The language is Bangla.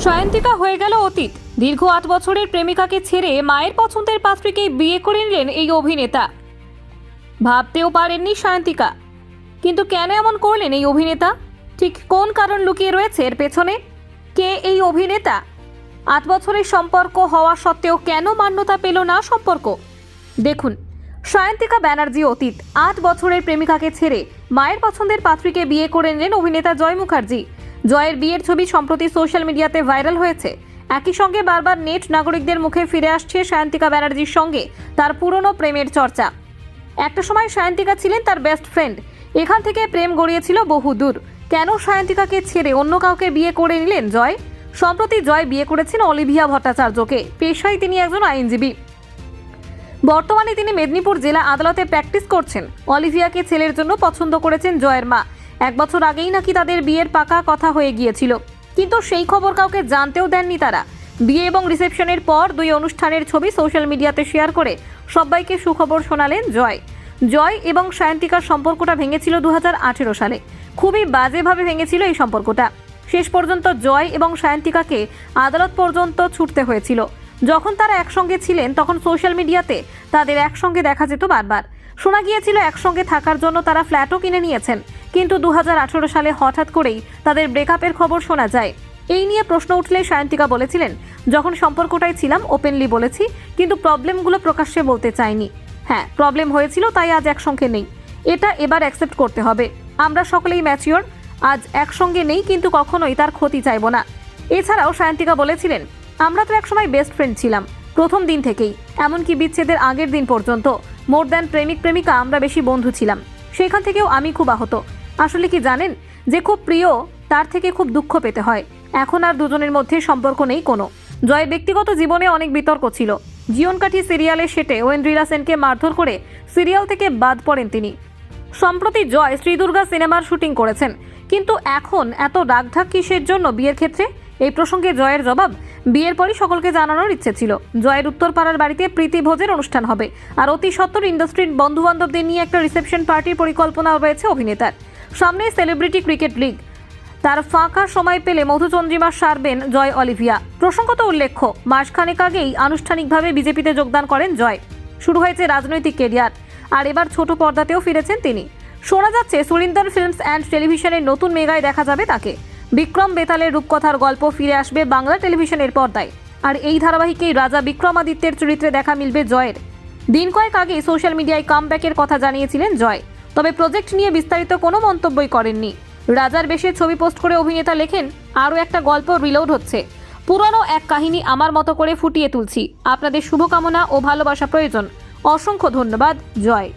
সায়ন্তিকা হয়ে গেল অতীত। দীর্ঘ ৮ বছরের প্রেমিকাকে ছেড়ে মায়ের পছন্দের পাত্রীকে বিয়ে করে নিলেন এই অভিনেতা। ভাবতেও পারেননি সায়ন্তিকা, কিন্তু কেন এমন করলেন এই অভিনেতা? ঠিক কোন কারণ লুকিয়ে রয়েছে এর পেছনে? কে এই অভিনেতা? ৮ বছরের সম্পর্ক হওয়া সত্ত্বেও কেন মান্যতা পেল না সম্পর্ক? দেখুন, সায়ন্তিকা ব্যানার্জি অতীত। ৮ বছরের প্রেমিকাকে ছেড়ে মায়ের পছন্দের পাত্রীকে বিয়ে করে নিলেন অভিনেতা জয় মুখার্জি। জয়ের বিয়ের ছবি সম্প্রতি সোশ্যাল মিডিয়াতে ভাইরাল হয়েছে। একই সঙ্গে বারবার নেট নাগরিকদের মুখে ফিরে আসছে সায়ন্তিকা ব্যানার্জির সঙ্গে তার পুরনো প্রেমের চর্চা। একটা সময় সায়ন্তিকা ছিলেন তার বেস্ট ফ্রেন্ড। এখান থেকে প্রেম গড়িয়েছিল বহু দূর। কেন সায়ন্তিকাকে ছেড়ে অন্য কাউকে বিয়ে করে নিলেন জয়? সম্প্রতি জয় বিয়ে করেছেন অলিভিয়া ভট্টাচার্যকে। পেশায় তিনি একজন আইনজীবী। বর্তমানে তিনি মেদিনীপুর জেলা আদালতে প্র্যাকটিস করছেন। অলিভিয়াকে ছেলের জন্য পছন্দ করেছেন জয়ের মা। 1 বছর আগেই নাকি তাদের বিয়ের পাকা কথা হয়ে গিয়েছিল, কিন্তু সেই খবর কাউকে জানতেও দেননি তারা। বিয়ে এবং রিসেপশনের পর 2 অনুষ্ঠানের ছবি সোশ্যাল মিডিয়াতে শেয়ার করে সবাইকে সুখবর শোনালেন জয়। জয় এবং সায়ন্তিকার সম্পর্কটা ভেঙেছিল 2018 সালে। খুবই বাজেভাবে ভেঙেছিল এই সম্পর্কটা। শেষ পর্যন্ত জয় এবং সায়ন্তিকাকে আদালত পর্যন্ত ছুটতে হয়েছিল। যখন তারা একসঙ্গে ছিলেন তখন সোশ্যাল মিডিয়াতে তাদের একসঙ্গে দেখা যেত বারবার। শোনা গিয়েছিল একসঙ্গে থাকার জন্য তারা ফ্ল্যাটও কিনে নিয়েছেন। কিন্তু 2018 সালে হঠাৎ করেই তাদের ব্রেকআপের খবর শোনা যায়। এই নিয়ে প্রশ্ন উঠলে সায়ন্তিকা বলেছিলেন, যখন সম্পর্কটাই ছিলাম ওপেনলি বলেছি, কিন্তু প্রবলেমগুলো প্রকাশ্যে বলতে চাইনি। হ্যাঁ, প্রবলেম হয়েছিল, তাই আজ একসঙ্গে নেই। এটা এবার অ্যাকসেপ্ট করতে হবে। আমরা সকলেই ম্যাচিওর। আজ একসঙ্গে নেই, কিন্তু কখনোই তার ক্ষতি চাইব না। এছাড়াও সায়ন্তিকা বলেছিলেন, আমরা তো একসময় বেস্ট ফ্রেন্ড ছিলাম, প্রথম দিন থেকেই, এমনকি বিচ্ছেদের আগের দিন পর্যন্ত। মোর দ্যান প্রেমিক প্রেমিকা, আমরা বেশি বন্ধু ছিলাম। সেখান থেকেও আমি খুব আহত। আসলে কি জানেন, যে খুব প্রিয় তার থেকে খুব দুঃখ পেতে হয়। এখন আর দুজনের মধ্যে সম্পর্ক নেই কোনো। জয়ের ব্যক্তিগত জীবনে অনেক বিতর্ক ছিল। জীবনকাঠি সিরিয়ালের সেটে ওয়েন্দ্রিলা সেনকে মারধর করে সিরিয়াল থেকে বাদ পড়েন তিনি। সম্প্রতি জয় শ্রী দুর্গা সিনেমার শুটিং করেছেন, কিন্তু এখন এত রাগঢাক কিসের জন্য বিয়ের ক্ষেত্রে? এই প্রসঙ্গে জয়ের জবাব, বিয়ের পরই সকলকে জানানোর ইচ্ছে ছিল। জয়ের উত্তরপাড়ার বাড়িতে প্রীতি ভোজের অনুষ্ঠান হবে, আর অতি সত্বর ইন্ডাস্ট্রির বন্ধু বান্ধবদের নিয়ে একটা রিসেপশন পার্টির পরিকল্পনা রয়েছে অভিনেতার। সামনে সেলিব্রিটি ক্রিকেট লিগ, তার ফাঁকা সময় পেলে মধুচন্দ্রিমা সারবেন জয় অলিভিয়া। প্রসঙ্গত উল্লেখ্য, মাসখানেক আগেই আনুষ্ঠানিকভাবে বিজেপিতে যোগদান করেন জয়। শুরু হয়েছে রাজনৈতিক কেরিয়ার, আর এবার ছোট পর্দাতেও ফিরেছেন তিনি। শোনা যাচ্ছে সুরিন্দর ফিল্মস অ্যান্ড টেলিভিশনের নতুন মেগায় দেখা যাবে তাকে। বিক্রম বেতালের রূপকথার গল্প ফিরে আসবে বাংলা টেলিভিশনের পর্দায়, আর এই ধারাবাহিকেই রাজা বিক্রমাদিত্যের চরিত্রে দেখা মিলবে জয়ের। দিন কয়েক আগেই সোশ্যাল মিডিয়ায় কামব্যাকের কথা জানিয়েছিলেন জয়, তবে প্রজেক্ট নিয়ে বিস্তারিত কোনো মন্তব্যই করেননি। রাজার বেশে ছবি পোস্ট করে অভিনেতা লেখেন, আরও একটা গল্প রিলোড হচ্ছে, পুরানো এক কাহিনী আমার মতো করে ফুটিয়ে তুলছি। আপনাদের শুভকামনা ও ভালোবাসা প্রয়োজন। অসংখ্য ধন্যবাদ জয়।